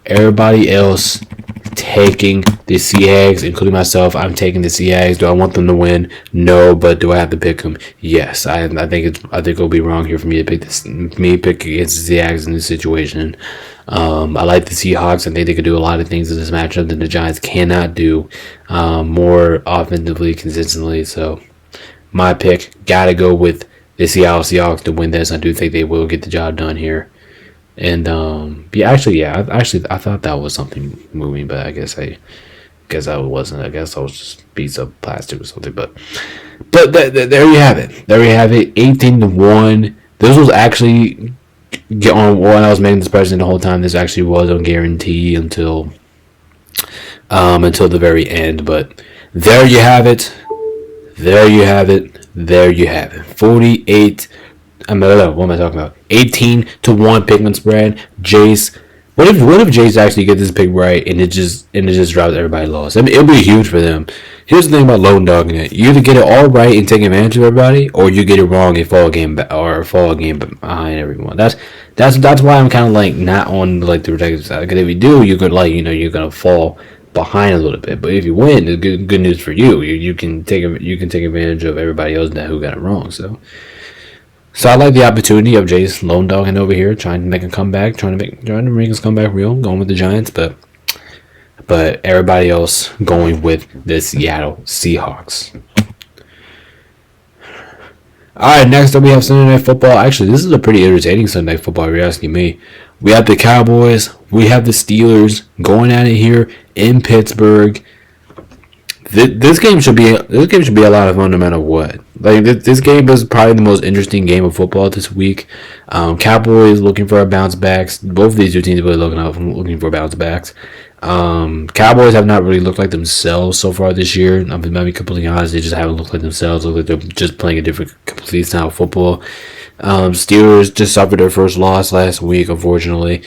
Everybody else taking the Seahawks, including myself. I'm taking the Seahawks. Do I want them to win? No, but do I have to pick them? Yes. I think it'll be wrong here for me to pick against the Seahawks in this situation. I like the Seahawks. I think they could do a lot of things in this matchup that the Giants cannot do more offensively consistently. So my pick, gotta go with the Seattle Seahawks to win this. I do think they will get the job done here. And I thought that was something moving, but I guess I wasn't. I guess I was just piece of plastic or something. But there you have it. 18-1. This was actually when I was making this prediction the whole time. This actually was on guarantee until the very end. But there you have it. 48. What am I talking about? 18-1 pick'em spread. Jace. What if Jace actually get this pick right and it just drops everybody lost? I mean, it'll be huge for them. Here's the thing about lone dogging it: you either get it all right and take advantage of everybody, or you get it wrong and fall a game behind everyone. That's why I'm kind of like not on like the protective side. Because if you do, you're gonna you're gonna fall behind a little bit. But if you win, it's good news for you. You can take advantage of everybody else who got it wrong. So I like the opportunity of Jace lone dogging over here, trying to make a comeback, trying to make his comeback real, going with the Giants, but everybody else going with the Seattle Seahawks. All right, next up we have Sunday Night Football. Actually, this is a pretty entertaining Sunday Night Football if you're asking me. We have the Cowboys, we have the Steelers going at it here in Pittsburgh. This game should be a lot of fun no matter what. Like this game is probably the most interesting game of football this week. Cowboys looking for a bounce backs. Both of these two teams are really looking for bounce backs. Cowboys have not really looked like themselves so far this year. I'm gonna be completely honest; they just haven't looked like themselves. Look like they're just playing a different, complete style of football. Steelers just suffered their first loss last week, unfortunately.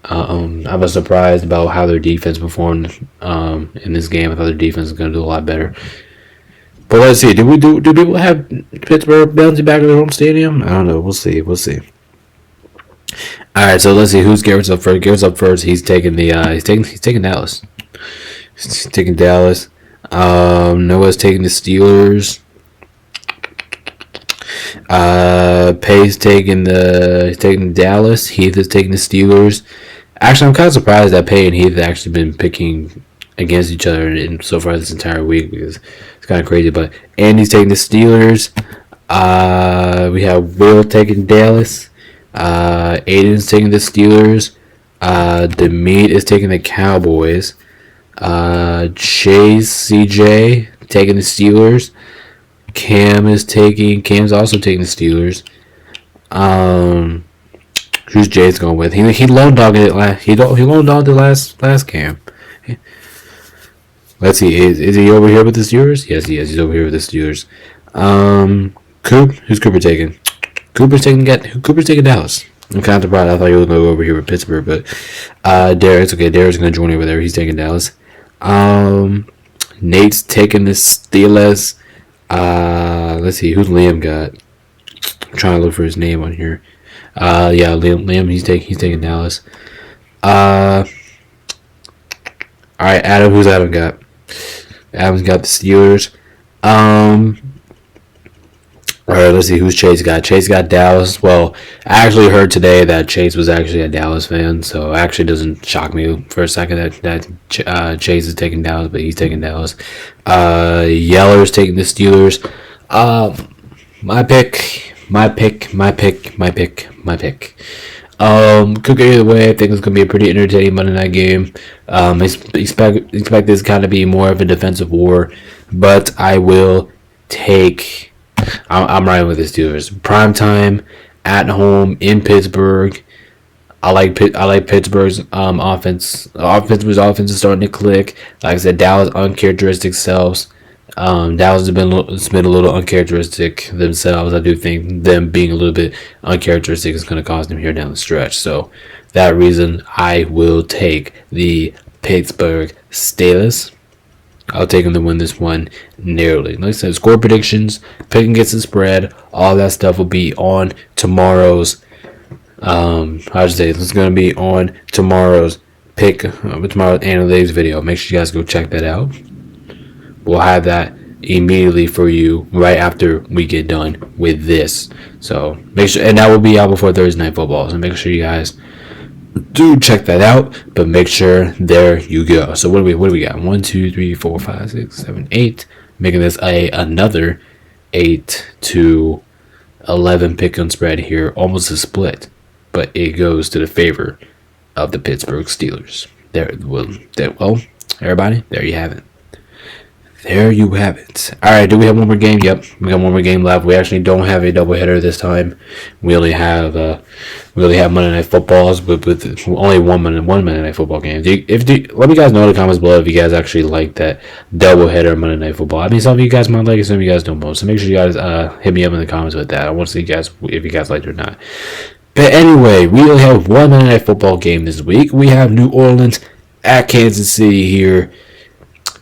I was surprised about how their defense performed in this game. I thought their defense was going to do a lot better. But let's see. Do people have Pittsburgh bouncing back to their home stadium? I don't know. We'll see. All right. So let's see who's Garrett's up first. Garrett's up first. He's taking Dallas. He's taking Dallas. Noah's taking the Steelers. Pay's taking Dallas. Heath is taking the Steelers. Actually, I'm kind of surprised that Pay and Heath have actually been picking against each other so far this entire week because it's kind of crazy. But Andy's taking the Steelers. We have Will taking Dallas. Aiden's taking the Steelers. Demeet is taking the Cowboys. Chase CJ taking the Steelers. Cam's also taking the Steelers. Who's Jay's going with? He lone dogged it last. He lone dogged it last Cam. Let's see. Is he over here with the Steelers? Yes, he is. He's over here with the Steelers. Who's Cooper taking? Cooper's taking Dallas. I'm kind of surprised. I thought you were going to go over here with Pittsburgh, but Derek's okay. Derek's going to join over there. He's taking Dallas. Nate's taking the Steelers. Let's see who's Liam got. I'm trying to look for his name on here. Liam. He's taking Dallas. All right, Adam. Who's Adam got? Adam's got the Steelers. All right, let's see who's Chase got. Chase got Dallas. Well, I actually heard today that Chase was actually a Dallas fan, so it actually doesn't shock me for a second that Chase is taking Dallas, but he's taking Dallas. Yeller's taking the Steelers. My pick. Could go either way. I think it's gonna be a pretty entertaining Monday night game. Expect this kind of be more of a defensive war, but I will take. I'm riding with the Steelers. Prime time at home in Pittsburgh. I like Pittsburgh's offense. Pittsburgh's offense is starting to click. Like I said, Dallas uncharacteristic selves. Dallas has been a little uncharacteristic themselves. I do think them being a little bit uncharacteristic is going to cost them here down the stretch. So that reason, I will take the Pittsburgh Steelers. I'll take them to win this one narrowly. Like I said, score predictions, pick against the spread, all that stuff will be on tomorrow's. It's going to be on tomorrow's pick with tomorrow's analytics video. Make sure you guys go check that out. We'll have that immediately for you right after we get done with this. So make sure, and that will be out before Thursday Night Football. So make sure you guys do check that out. But make sure there you go. So what do we got? 1, 2, 3, 4, 5, 6, 7, 8. Making this another 8 to 11 pick on spread here, almost a split, but it goes to the favor of the Pittsburgh Steelers. Well, everybody, there you have it. There you have it. All right, do we have one more game? Yep, we got one more game left. We actually don't have a doubleheader this time. We only have Monday Night Footballs, but with only one Monday Night Football game. Let me guys know in the comments below if you guys actually like that doubleheader Monday Night Football. I mean, some of you guys might like it, some of you guys don't both. So make sure you guys hit me up in the comments with that. I want to see you guys if you guys liked it or not. But anyway, we only have one Monday Night Football game this week. We have New Orleans at Kansas City here.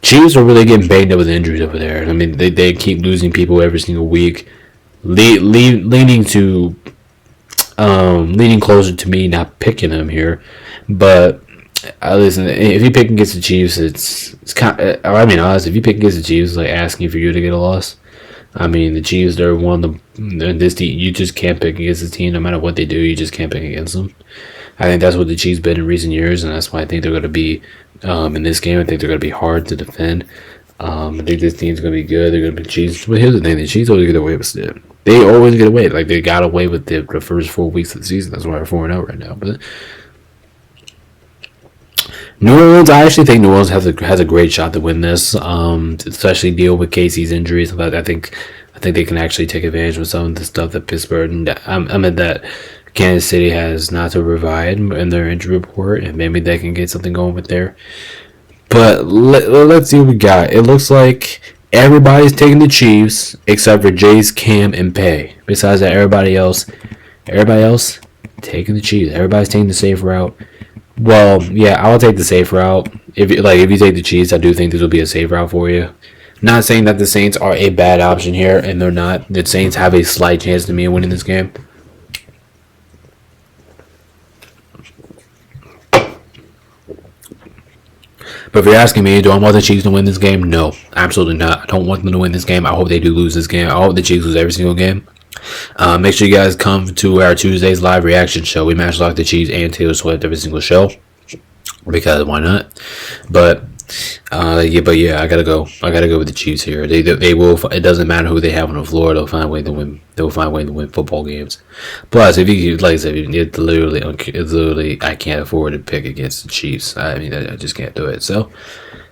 Chiefs are really getting banged up with injuries over there. I mean, they keep losing people every single week, leaning closer to me not picking them here. But listen, if you pick against the Chiefs, it's kind of, I mean, honestly, if you pick against the Chiefs, it's like asking for you to get a loss. I mean, the Chiefs, they're one of this team. You just can't pick against this team, no matter what they do. You just can't pick against them. I think that's what the Chiefs been in recent years, and that's why I think they're going to be in this game. I think they're going to be hard to defend. I think this team's going to be good. They're going to be Chiefs. But here's the thing: the Chiefs always get away with it. They always get away. Like they got away with the first 4 weeks of the season. That's why they're 4-0 right now. But New Orleans, I actually think New Orleans has a great shot to win this, especially deal with Casey's injuries. But I think they can actually take advantage of some of the stuff that Pittsburgh and that Kansas City has not to provide in their injury report, and maybe they can get something going with there. But let's see what we got. It looks like everybody's taking the Chiefs except for Jace, Cam, and Pay. Besides that, everybody else taking the Chiefs. Everybody's taking the safe route. Well, yeah, I'll take the safe route. If you take the Chiefs, I do think this will be a safe route for you. Not saying that the Saints are a bad option here, and they're not. The Saints have a slight chance to me of winning this game. But if you're asking me, do I want the Chiefs to win this game? No, absolutely not. I don't want them to win this game. I hope they do lose this game. I hope the Chiefs lose every single game. Make sure you guys come to our Tuesday's live reaction show. We match lock the Chiefs and Taylor Swift every single show, because why not? But yeah, I gotta go with the Chiefs here. They will. It doesn't matter who they have on the floor. They'll find a way to win. They'll find a way to win football games. Plus, if you like I said, it's literally I can't afford to pick against the Chiefs. I mean, I just can't do it. So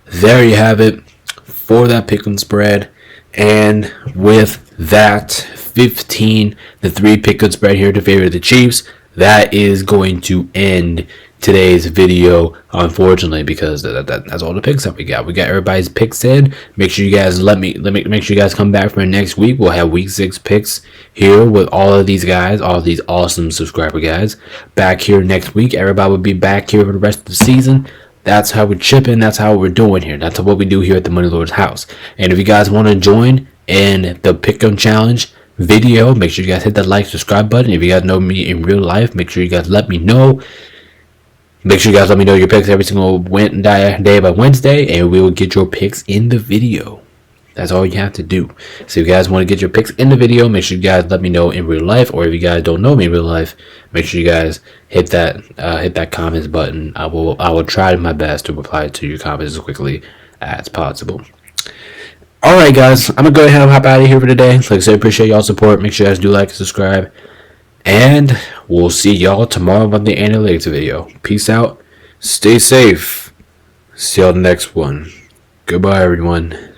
there you have it for that pick and spread. And with that 15-3 pick and spread here to favor the Chiefs, that is going to end today's video, unfortunately, because that's all the picks that we got. We got everybody's picks in. Make sure you guys make sure you guys come back for next week. We'll have week 6 picks here with all of these guys, all of these awesome subscriber guys back here next week. Everybody will be back here for the rest of the season. That's how we're chipping. That's how we're doing here. That's what we do here at the Money Lord's house. And if you guys want to join in the pick 'em challenge video, make sure you guys hit that like, subscribe button. If you guys know me in real life, make sure you guys let me know. Make sure you guys let me know your picks every single day by Wednesday, and we will get your picks in the video. That's all you have to do. So if you guys want to get your picks in the video, make sure you guys let me know in real life. Or if you guys don't know me in real life, make sure you guys hit that comments button. I will try my best to reply to your comments as quickly as possible. All right, guys, I'm gonna go ahead and hop out of here for today. Like I said, appreciate y'all's support. Make sure you guys do like and subscribe. And we'll see y'all tomorrow on the analytics video. Peace out. Stay safe. See y'all next one. Goodbye, everyone.